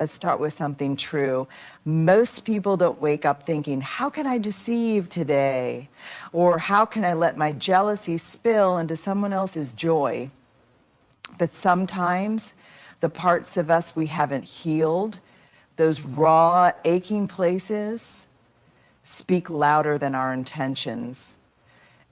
Let's start with something true. Most people don't wake up thinking, how can I deceive today? Or how can I let my jealousy spill into someone else's joy? But sometimes the parts of us we haven't healed, those raw, aching places, speak louder than our intentions.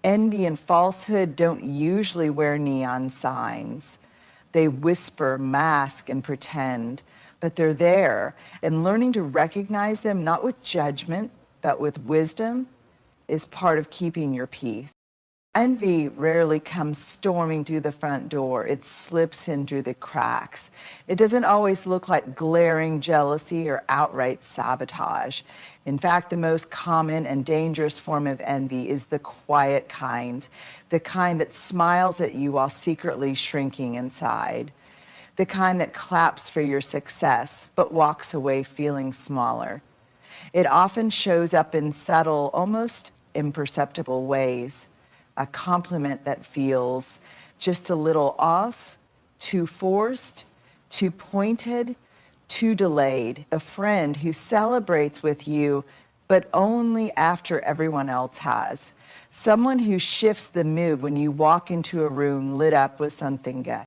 Envy and falsehood don't usually wear neon signs. They whisper, mask, and pretend, but they're there. And learning to recognize them, not with judgment, but with wisdom, is part of keeping your peace. Envy rarely comes storming through the front door. It slips in through the cracks. It doesn't always look like glaring jealousy or outright sabotage. In fact, the most common and dangerous form of envy is the quiet kind, the kind that smiles at you while secretly shrinking inside, the kind that claps for your success but walks away feeling smaller. It often shows up in subtle, almost imperceptible ways. A compliment that feels just a little off, too forced, too pointed, too delayed. A friend who celebrates with you, but only after everyone else has. Someone who shifts the mood when you walk into a room lit up with something good.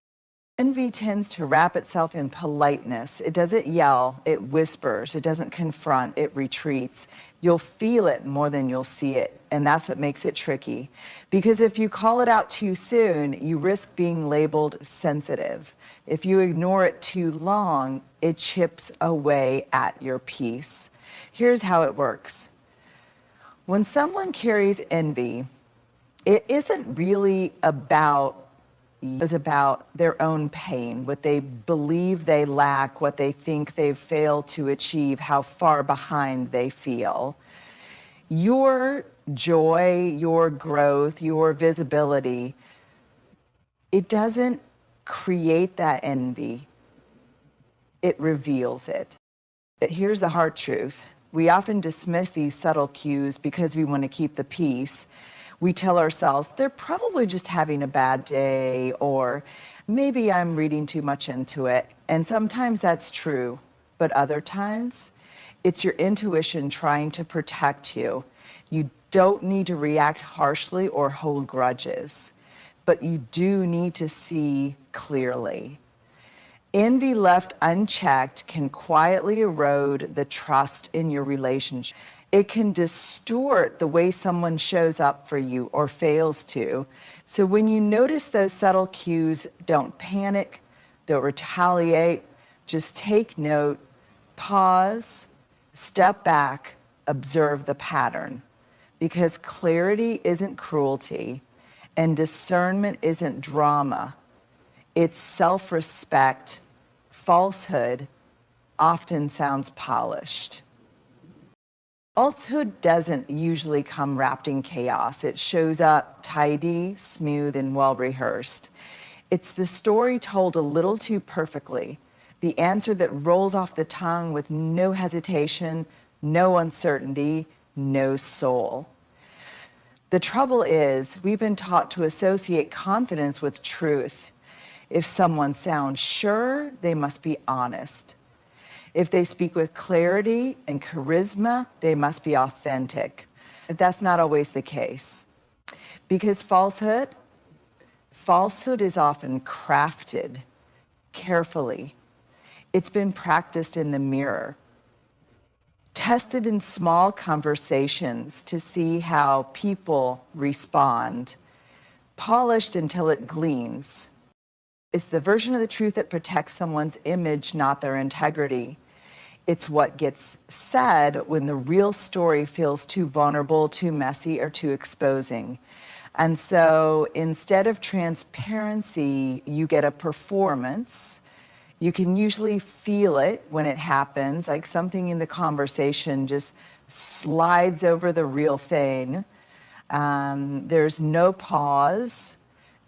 Envy tends to wrap itself in politeness. It doesn't yell, it whispers. It doesn't confront, it retreats. You'll feel it more than you'll see it, and that's what makes it tricky. Because if you call it out too soon, you risk being labeled sensitive. If you ignore it too long, it chips away at your peace. Here's how it works. When someone carries envy, it isn't really about their own pain, what they believe they lack, what they think they've failed to achieve, how far behind they feel. Your joy, your growth, your visibility, it doesn't create that envy. It reveals it. But here's the hard truth. We often dismiss these subtle cues because we want to keep the peace. We tell ourselves, they're probably just having a bad day, or maybe I'm reading too much into it. And sometimes that's true, but other times, it's your intuition trying to protect you. You don't need to react harshly or hold grudges, but you do need to see clearly. Envy left unchecked can quietly erode the trust in your relationship. It can distort the way someone shows up for you or fails to. So when you notice those subtle cues, don't panic, don't retaliate, just take note, pause, step back, observe the pattern. Because clarity isn't cruelty and discernment isn't drama. It's self-respect. Falsehood often sounds polished. Falsehood doesn't usually come wrapped in chaos. It shows up tidy, smooth, and well-rehearsed. It's the story told a little too perfectly, the answer that rolls off the tongue with no hesitation, no uncertainty, no soul. The trouble is, we've been taught to associate confidence with truth. If someone sounds sure, they must be honest. If they speak with clarity and charisma, they must be authentic. But that's not always the case. Because falsehood is often crafted carefully. It's been practiced in the mirror, tested in small conversations to see how people respond, polished until it gleams. It's the version of the truth that protects someone's image, not their integrity. It's what gets said when the real story feels too vulnerable, too messy, or too exposing. And so instead of transparency, you get a performance. You can usually feel it when it happens, like something in the conversation just slides over the real thing. There's no pause,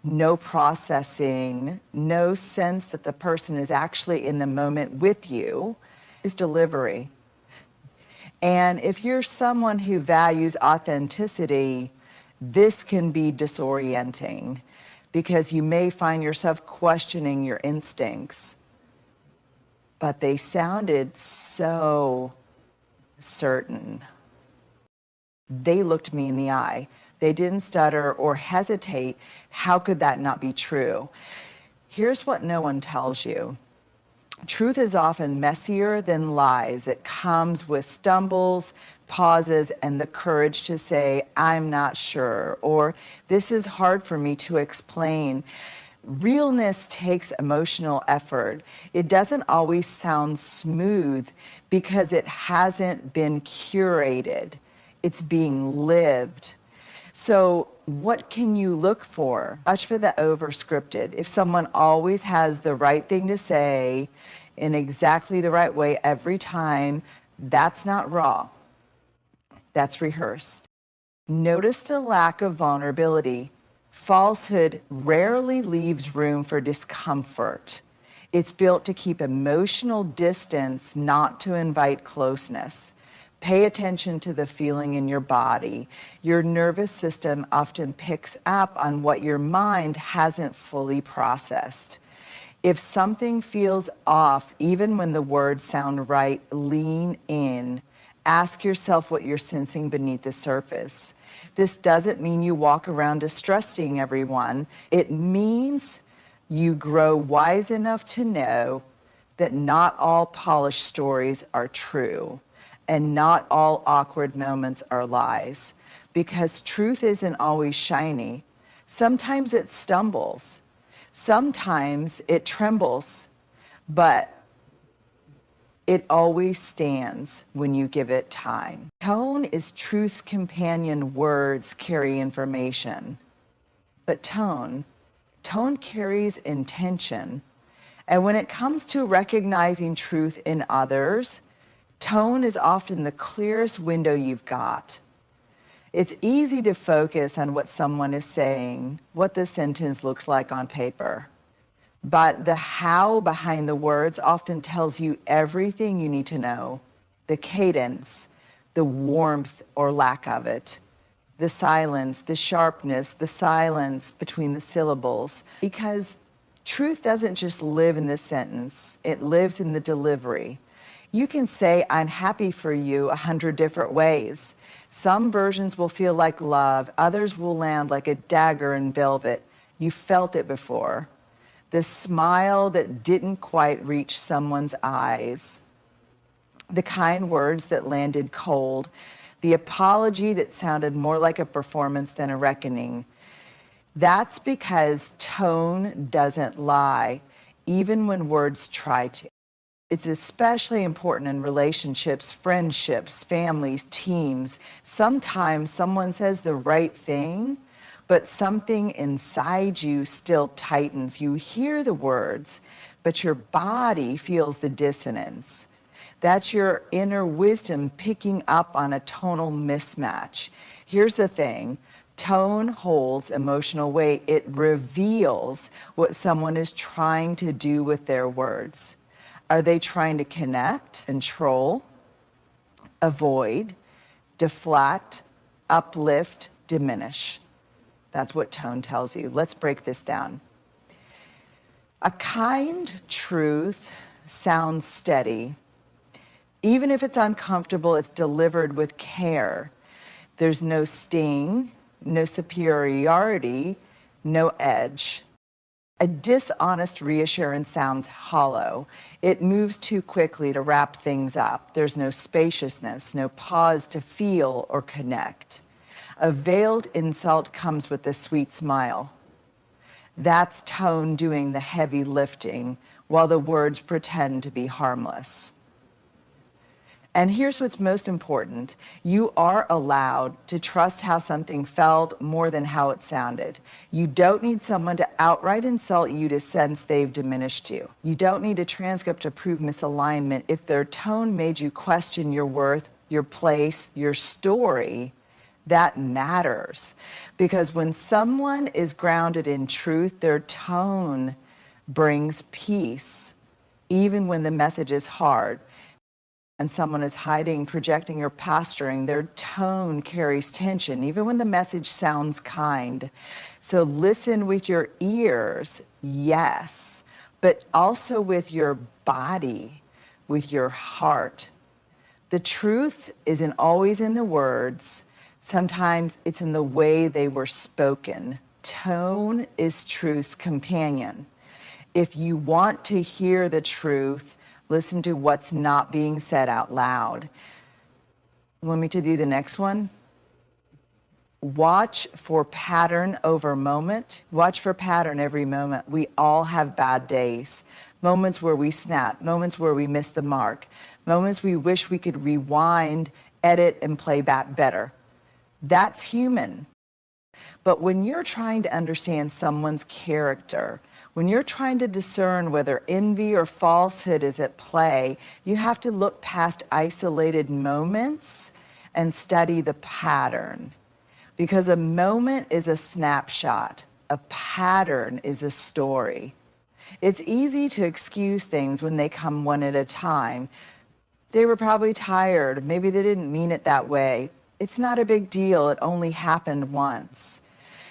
no processing, no sense that the person is actually in the moment with you. Is delivery. And if you're someone who values authenticity, this can be disorienting because you may find yourself questioning your instincts. but they sounded so certain. They looked me in the eye. They didn't stutter or hesitate. How could that not be true? Here's what no one tells you. Truth is often messier than lies. It comes with stumbles, pauses, and the courage to say, I'm not sure, or this is hard for me to explain. Realness takes emotional effort. It doesn't always sound smooth because it hasn't been curated. It's being lived. So what can you look for? Watch for the over-scripted. If someone always has the right thing to say in exactly the right way every time, that's not raw. That's rehearsed. Notice the lack of vulnerability. Falsehood rarely leaves room for discomfort. It's built to keep emotional distance, not to invite closeness. Pay attention to the feeling in your body. Your nervous system often picks up on what your mind hasn't fully processed. If something feels off, even when the words sound right, lean in. Ask yourself what you're sensing beneath the surface. This doesn't mean you walk around distrusting everyone. It means you grow wise enough to know that not all polished stories are true. And not all awkward moments are lies, because truth isn't always shiny. Sometimes it stumbles. Sometimes it trembles, but it always stands when you give it time. Tone is truth's companion. Words carry information, but tone carries intention. And when it comes to recognizing truth in others, tone is often the clearest window you've got. It's easy to focus on what someone is saying, what the sentence looks like on paper. But the how behind the words often tells you everything you need to know. The cadence, the warmth or lack of it, the silence, the sharpness, the silence between the syllables. Because truth doesn't just live in the sentence, it lives in the delivery. You can say, I'm happy for you 100 different ways. Some versions will feel like love. Others will land like a dagger in velvet. You felt it before. The smile that didn't quite reach someone's eyes. The kind words that landed cold. The apology that sounded more like a performance than a reckoning. That's because tone doesn't lie, even when words try to. It's especially important in relationships, friendships, families, teams. Sometimes someone says the right thing, but something inside you still tightens. You hear the words, but your body feels the dissonance. That's your inner wisdom picking up on a tonal mismatch. Here's the thing. Tone holds emotional weight. It reveals what someone is trying to do with their words. Are they trying to connect, control, avoid, deflect, uplift, diminish? That's what tone tells you. Let's break this down. A kind truth sounds steady. Even if it's uncomfortable, it's delivered with care. There's no sting, no superiority, no edge. A dishonest reassurance sounds hollow. It moves too quickly to wrap things up. There's no spaciousness, no pause to feel or connect. A veiled insult comes with a sweet smile. That's tone doing the heavy lifting while the words pretend to be harmless. And here's what's most important. You are allowed to trust how something felt more than how it sounded. You don't need someone to outright insult you to sense they've diminished you. You don't need a transcript to prove misalignment. If their tone made you question your worth, your place, your story, that matters. Because when someone is grounded in truth, their tone brings peace, even when the message is hard. And someone is hiding, projecting, or posturing, their tone carries tension, even when the message sounds kind. So listen with your ears, yes, but also with your body. with your heart. The truth isn't always in the words. Sometimes it's in the way they were spoken. Tone is truth's companion. If you want to hear the truth, listen to what's not being said out loud. Want me to do the next one? Watch for pattern over moment. Watch for pattern every moment. We all have bad days. Moments where we snap, moments where we miss the mark, moments we wish we could rewind, edit, and play back better. That's human. But when you're trying to understand someone's character, when you're trying to discern whether envy or falsehood is at play, you have to look past isolated moments and study the pattern. Because a moment is a snapshot, a pattern is a story. It's easy to excuse things when they come one at a time. They were probably tired, maybe they didn't mean it that way. It's not a big deal, it only happened once.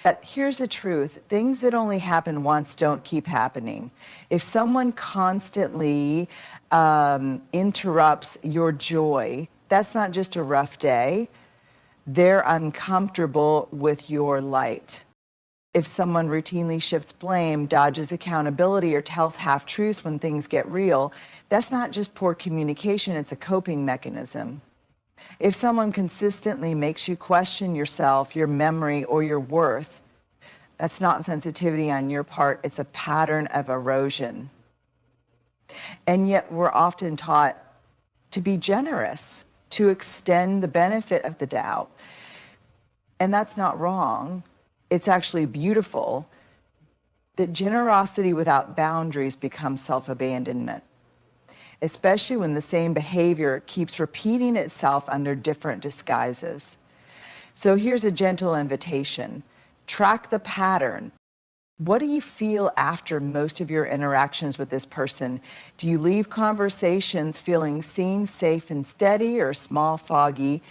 But here's the truth, things that only happen once don't keep happening. If someone constantly interrupts your joy, that's not just a rough day. They're uncomfortable with your light. If someone routinely shifts blame, dodges accountability, or tells half-truths when things get real, that's not just poor communication, it's a coping mechanism. If someone consistently makes you question yourself, your memory, or your worth, that's not sensitivity on your part, it's a pattern of erosion. And yet we're often taught to be generous, to extend the benefit of the doubt. And that's not wrong. It's actually beautiful that generosity without boundaries becomes self-abandonment, especially when the same behavior keeps repeating itself under different disguises. So here's a gentle invitation. Track the pattern. What do you feel after most of your interactions with this person? Do you leave conversations feeling seen, safe, and steady, or small, foggy,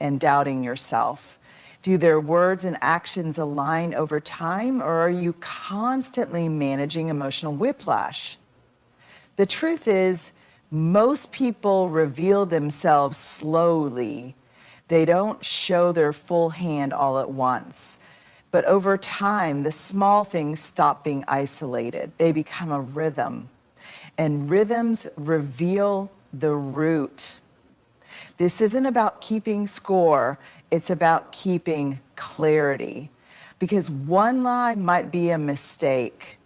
and doubting yourself? Do their words and actions align over time, or are you constantly managing emotional whiplash? The truth is, most people reveal themselves slowly. They don't show their full hand all at once. But over time, the small things stop being isolated. They become a rhythm. And rhythms reveal the root. This isn't about keeping score. It's about keeping clarity. Because one lie might be a mistake,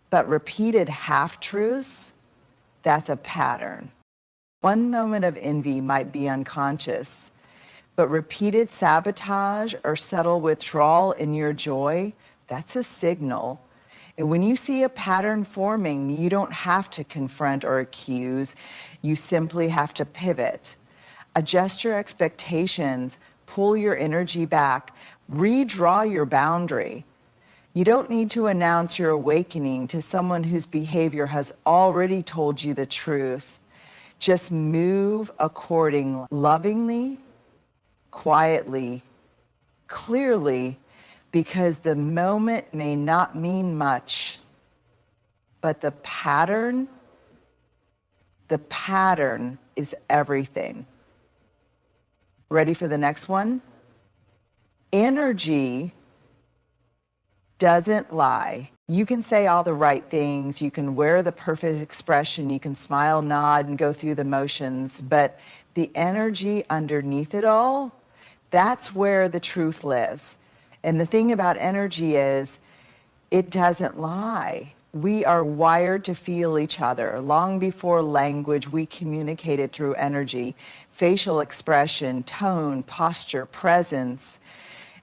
but repeated half-truths, that's a pattern. One moment of envy might be unconscious, but repeated sabotage or subtle withdrawal in your joy, that's a signal. And when you see a pattern forming, you don't have to confront or accuse. You simply have to pivot. Adjust your expectations, pull your energy back, redraw your boundary. You don't need to announce your awakening to someone whose behavior has already told you the truth. Just move accordingly, lovingly, quietly, clearly, because the moment may not mean much, but the pattern is everything. Ready for the next one? Energy doesn't lie. You can say all the right things, you can wear the perfect expression, you can smile, nod, and go through the motions, but the energy underneath it all, that's where the truth lives. And the thing about energy is, it doesn't lie. We are wired to feel each other. Long before language, we communicated through energy, facial expression, tone, posture, presence.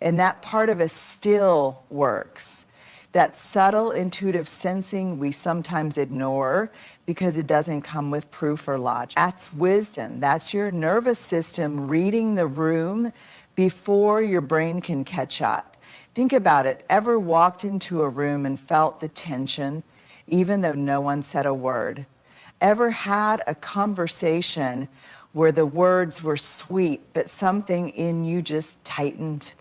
And that part of us still works. That subtle intuitive sensing we sometimes ignore because it doesn't come with proof or logic. That's wisdom. That's your nervous system reading the room before your brain can catch up. Think about it. Ever walked into a room and felt the tension, even though no one said a word? Ever had a conversation where the words were sweet, but something in you just tightened?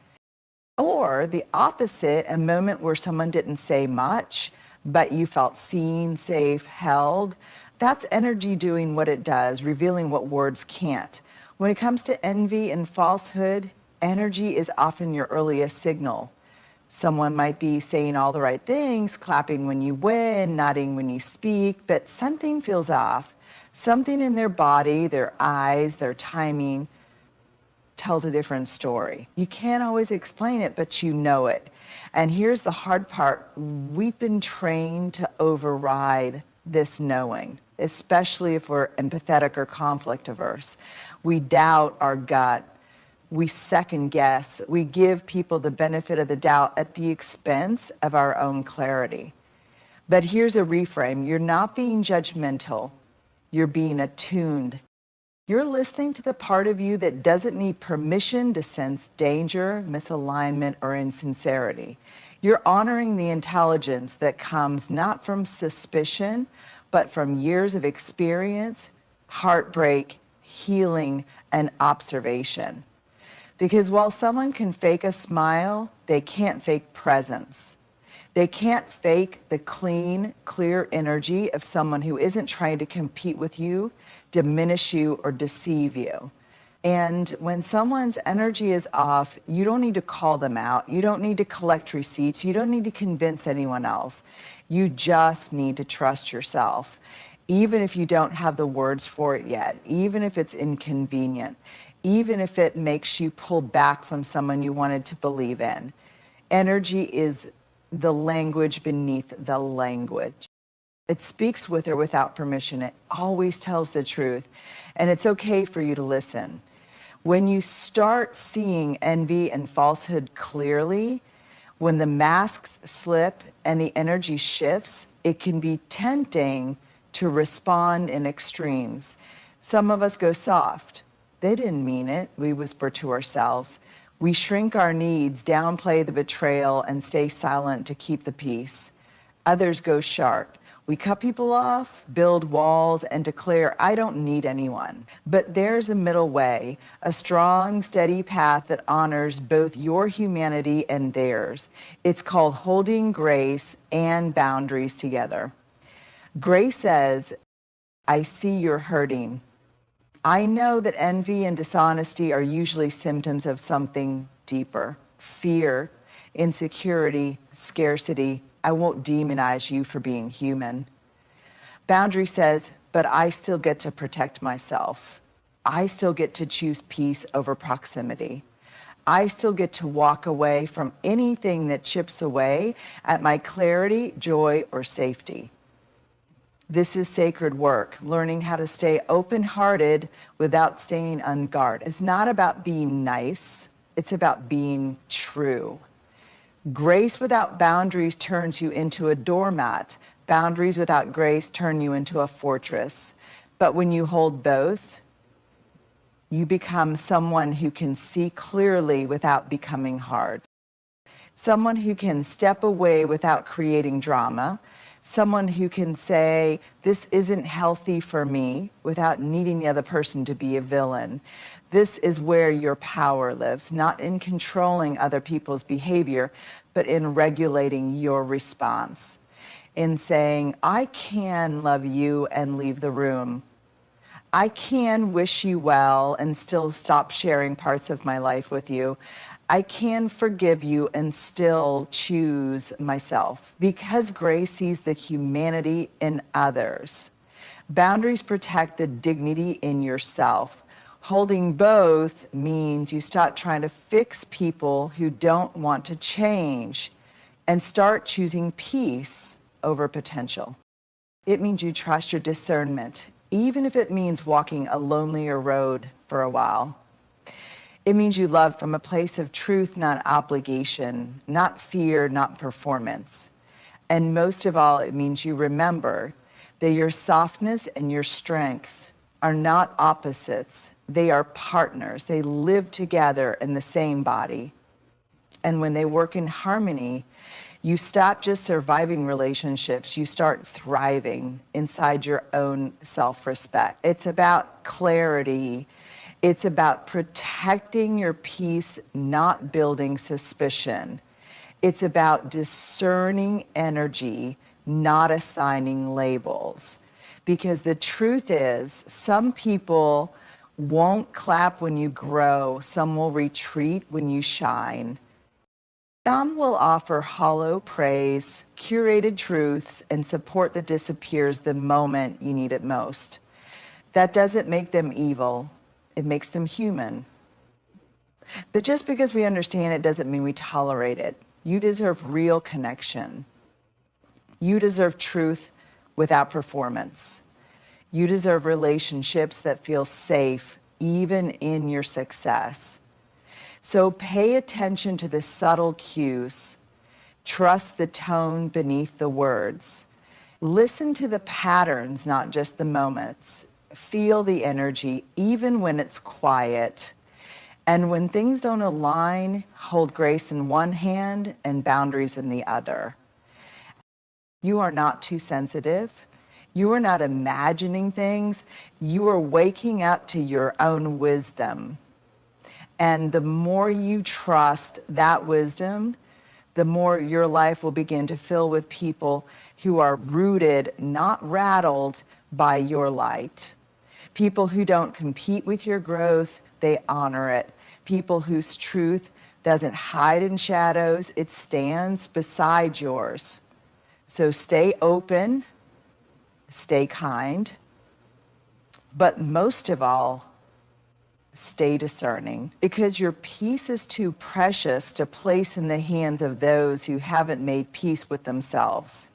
Or the opposite, a moment where someone didn't say much, but you felt seen, safe, held. That's energy doing what it does, revealing what words can't. When it comes to envy and falsehood, energy is often your earliest signal. Someone might be saying all the right things, clapping when you win, nodding when you speak, but something feels off. Something in their body, their eyes, their timing tells a different story. You can't always explain it, but you know it. And here's the hard part. We've been trained to override this knowing, especially if we're empathetic or conflict averse. We doubt our gut. We second guess. We give people the benefit of the doubt at the expense of our own clarity. But here's a reframe. You're not being judgmental. You're being attuned. You're listening to the part of you that doesn't need permission to sense danger, misalignment, or insincerity. You're honoring the intelligence that comes not from suspicion, but from years of experience, heartbreak, healing, and observation. Because while someone can fake a smile, they can't fake presence. They can't fake the clean, clear energy of someone who isn't trying to compete with you, diminish you, or deceive you. And when someone's energy is off, you don't need to call them out. You don't need to collect receipts. You don't need to convince anyone else. You just need to trust yourself, even if you don't have the words for it yet, even if it's inconvenient, even if it makes you pull back from someone you wanted to believe in. Energy is the language beneath the language. It speaks with or without permission. It always tells the truth. And it's okay for you to listen. When you start seeing envy and falsehood clearly, when the masks slip and the energy shifts, it can be tempting to respond in extremes. Some of us go soft. They didn't mean it, we whisper to ourselves. We shrink our needs, downplay the betrayal, and stay silent to keep the peace. Others go sharp. We cut people off, build walls, and declare, I don't need anyone. But there's a middle way, a strong, steady path that honors both your humanity and theirs. It's called holding grace and boundaries together. Grace says, I see you're hurting. I know that envy and dishonesty are usually symptoms of something deeper. Fear, insecurity, scarcity. I won't demonize you for being human. Boundary says, but I still get to protect myself. I still get to choose peace over proximity. I still get to walk away from anything that chips away at my clarity, joy, or safety. This is sacred work, learning how to stay open-hearted without staying unguarded. It's not about being nice, it's about being true. Grace without boundaries turns you into a doormat. Boundaries without grace turn you into a fortress. But when you hold both, you become someone who can see clearly without becoming hard. Someone who can step away without creating drama. Someone who can say, this isn't healthy for me, without needing the other person to be a villain. This is where your power lives, not in controlling other people's behavior, but in regulating your response. In saying, I can love you and leave the room. I can wish you well and still stop sharing parts of my life with you. I can forgive you and still choose myself, because grace sees the humanity in others. Boundaries protect the dignity in yourself. Holding both means you stop trying to fix people who don't want to change and start choosing peace over potential. It means you trust your discernment, even if it means walking a lonelier road for a while. It means you love from a place of truth, not obligation, not fear, not performance. And most of all, it means you remember that your softness and your strength are not opposites. They are partners. They live together in the same body. And when they work in harmony, you stop just surviving relationships. You start thriving inside your own self-respect. It's about clarity. It's about protecting your peace, not building suspicion. It's about discerning energy, not assigning labels. Because the truth is, some people won't clap when you grow, some will retreat when you shine. Some will offer hollow praise, curated truths, and support that disappears the moment you need it most. That doesn't make them evil, it makes them human. But just because we understand it doesn't mean we tolerate it. You deserve real connection. You deserve truth without performance. You deserve relationships that feel safe even in your success. So pay attention to the subtle cues. Trust the tone beneath the words. Listen to the patterns, not just the moments. Feel the energy, even when it's quiet. And when things don't align, hold grace in one hand and boundaries in the other. You are not too sensitive. You are not imagining things. You are waking up to your own wisdom. And the more you trust that wisdom, the more your life will begin to fill with people who are rooted, not rattled by your light. People who don't compete with your growth, they honor it. People whose truth doesn't hide in shadows, it stands beside yours. So stay open, stay kind, but most of all, stay discerning, because your peace is too precious to place in the hands of those who haven't made peace with themselves.